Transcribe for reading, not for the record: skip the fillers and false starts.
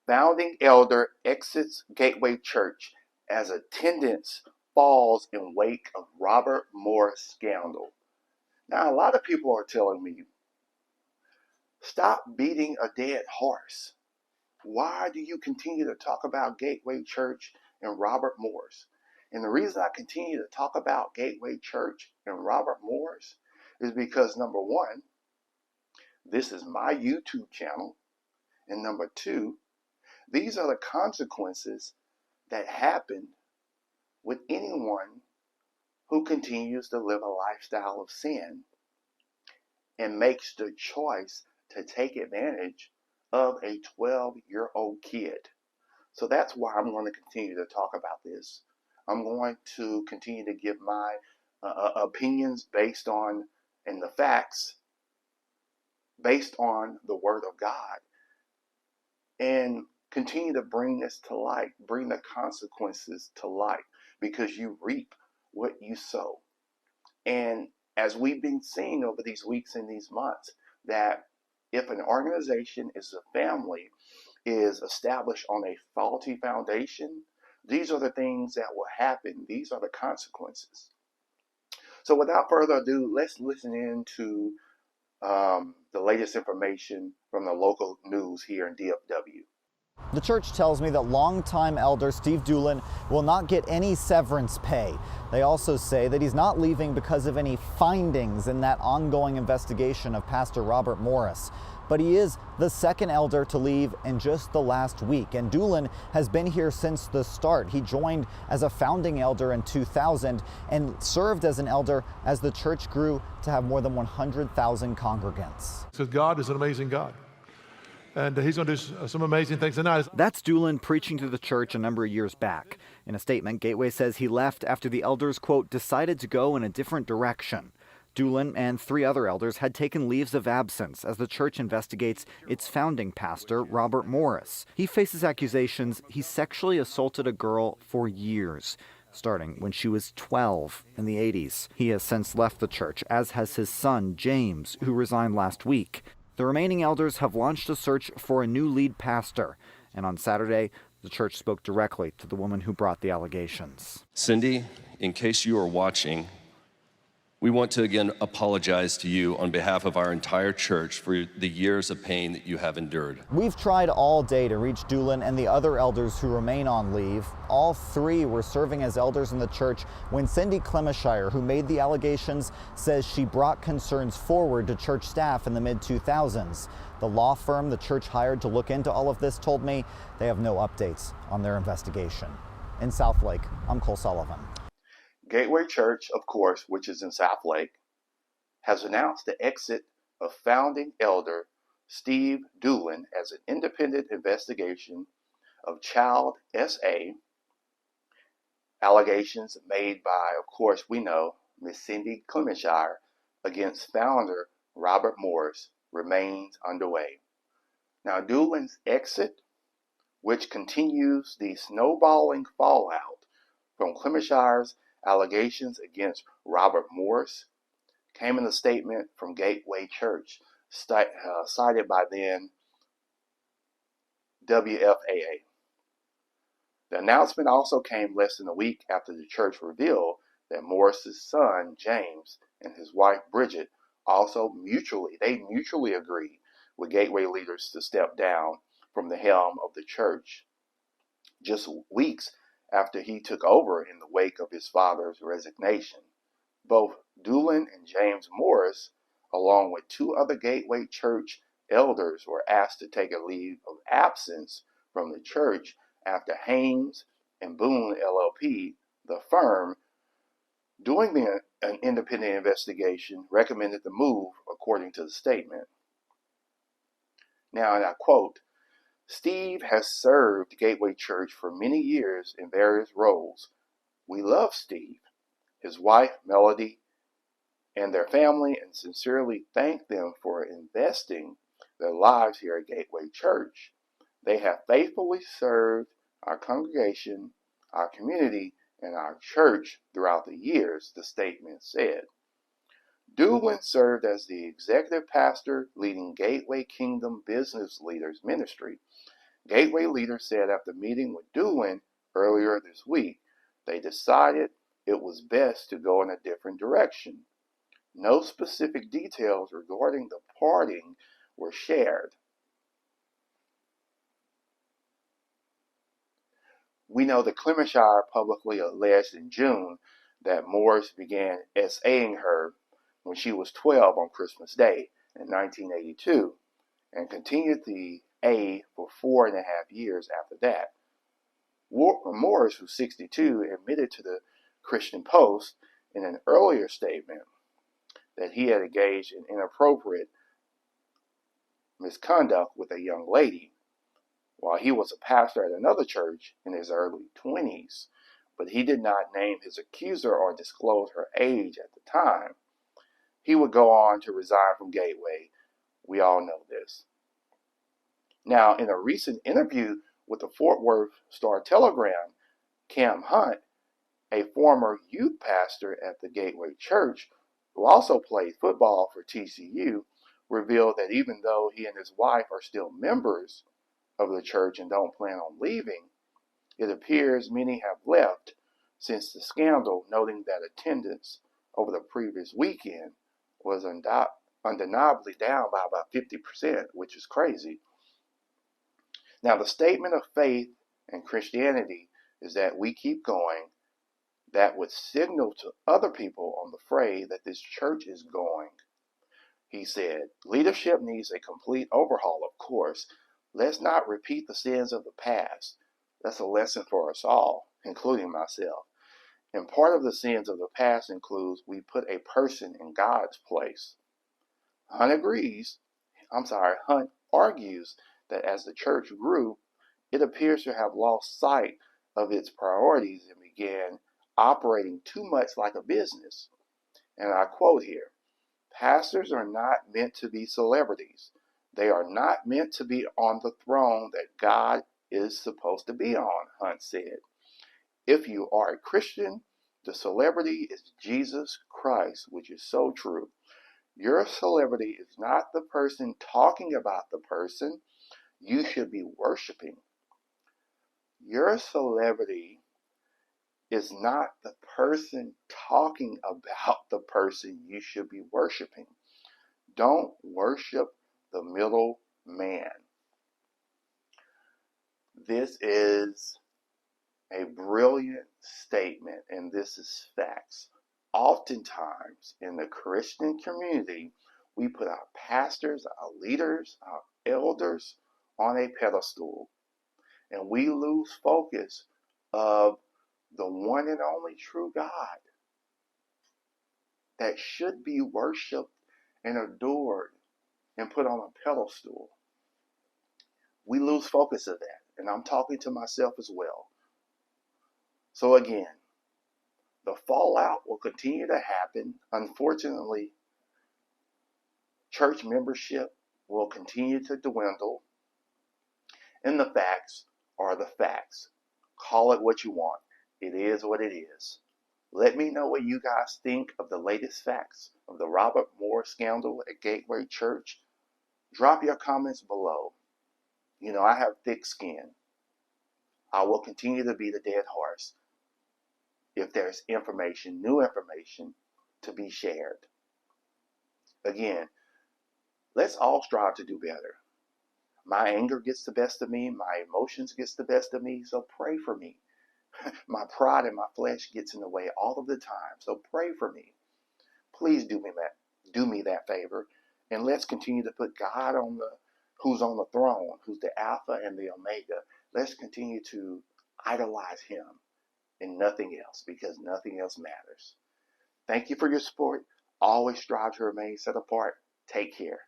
Founding elder exits Gateway Church as attendance falls in wake of Robert Morris scandal. Now, a lot of people are telling me, stop beating a dead horse. Why do you continue to talk about Gateway Church and Robert Morris? And the reason I continue to talk about Gateway Church and Robert Morris is because, number one, this is my YouTube channel. And number two, these are the consequences that happen with anyone who continues to live a lifestyle of sin and makes the choice to take advantage of a 12-year-old kid. So that's why I'm going to continue to talk about this. I'm going to continue to give my opinions based on, and the facts based on the Word of God, and continue to bring this to light, bring the consequences to light, because you reap what you sow. And as we've been seeing over these weeks and these months, that if an organization is a family, is established on a faulty foundation, these are the things that will happen. These are the consequences. So without further ado, let's listen in to the latest information from the local news here in DFW. The church tells me that longtime elder Steve Dulin will not get any severance pay. They also say that he's not leaving because of any findings in that ongoing investigation of Pastor Robert Morris. But he is the second elder to leave in just the last week, and Dulin has been here since the start. He joined as a founding elder in 2000 and served as an elder as the church grew to have more than 100,000 congregants. Because God is an amazing God. And he's going to do some amazing things tonight. That's Dulin preaching to the church a number of years back. In a statement, Gateway says he left after the elders, quote, decided to go in a different direction. Dulin and 3 other elders had taken leaves of absence as the church investigates its founding pastor, Robert Morris. He faces accusations he sexually assaulted a girl for years, starting when she was 12 in the 80s. He has since left the church, as has his son, James, who resigned last week. The remaining elders have launched a search for a new lead pastor, and on Saturday, the church spoke directly to the woman who brought the allegations. Cindy, in case you are watching, we want to again apologize to you on behalf of our entire church for the years of pain that you have endured. We've tried all day to reach Dulin and the other elders who remain on leave. All 3 were serving as elders in the church when Cindy Clemishire, who made the allegations, says she brought concerns forward to church staff in the mid-2000s. The law firm the church hired to look into all of this told me they have no updates on their investigation. In Southlake, I'm Cole Sullivan. Gateway Church, of course, which is in Southlake, has announced the exit of founding elder Steve Dulin as an independent investigation of Child SA allegations made by, of course, we know, Miss Cindy Clemishire against founder Robert Morris remains underway. Now, Dulin's exit, which continues the snowballing fallout from Clemishire's allegations against Robert Morris, came in a statement from Gateway Church, cited by then WFAA. The announcement also came less than a week after the church revealed that Morris's son, James, and his wife, Bridget, also mutually agreed with Gateway leaders to step down from the helm of the church just weeks after he took over in the wake of his father's resignation. Both Dulin and James Morris, along with 2 other Gateway Church elders, were asked to take a leave of absence from the church after Haynes and Boone LLP, the firm, doing an independent investigation, recommended the move, according to the statement. Now, and I quote, Steve has served Gateway Church for many years in various roles. We love Steve, his wife, Melody, and their family, and sincerely thank them for investing their lives here at Gateway Church. They have faithfully served our congregation, our community, and our church throughout the years, the statement said. Dulin served as the executive pastor leading Gateway Kingdom Business Leaders Ministry, Gateway leaders said after meeting with Dulin earlier this week, they decided it was best to go in a different direction. No specific details regarding the parting were shared. We know that Clementshire publicly alleged in June that Morris began SAing her when she was 12 on Christmas Day in 1982 and continued the A for 4.5 years after that. Morris, who's 62, admitted to the Christian Post in an earlier statement that he had engaged in inappropriate misconduct with a young lady while he was a pastor at another church in his early 20s, but he did not name his accuser or disclose her age at the time. He would go on to resign from Gateway. We all know this. Now, in a recent interview with the Fort Worth Star-Telegram, Cam Hunt, a former youth pastor at the Gateway Church, who also played football for TCU, revealed that even though he and his wife are still members of the church and don't plan on leaving, it appears many have left since the scandal, noting that attendance over the previous weekend was undeniably down by about 50%, which is crazy. Now, the statement of faith and Christianity is that we keep going. That would signal to other people on the fray that this church is going. He said, leadership needs a complete overhaul, of course. Let's not repeat the sins of the past. That's a lesson for us all, including myself. And part of the sins of the past includes we put a person in God's place. Hunt argues that as the church grew, it appears to have lost sight of its priorities and began operating too much like a business. And I quote here, pastors are not meant to be celebrities. They are not meant to be on the throne that God is supposed to be on, Hunt said. If you are a Christian, the celebrity is Jesus Christ, which is so true. Your celebrity is not the person talking about the person you should be worshiping. Your celebrity is not the person talking about the person you should be worshiping. Don't worship the middle man. This is a brilliant statement, and this is facts. Oftentimes in the Christian community, we put our pastors, our leaders, our elders on a pedestal, and we lose focus of the one and only true God that should be worshiped and adored and put on a pedestal. We lose focus of that, and I'm talking to myself as well. So again, the fallout will continue to happen. Unfortunately, church membership will continue to dwindle, and the facts are the facts. Call it what you want. It is what it is. Let me know what you guys think of the latest facts of the Robert Moore scandal at Gateway Church. Drop your comments below. You know, I have thick skin. I will continue to be the dead horse if there's information, new information, to be shared. Again, let's all strive to do better. My anger gets the best of me. My emotions gets the best of me. So pray for me. My pride and my flesh gets in the way all of the time. So pray for me. Please do me that favor. And let's continue to put God who's on the throne, who's the Alpha and the Omega. Let's continue to idolize him and nothing else, because nothing else matters. Thank you for your support. Always strive to remain set apart. Take care.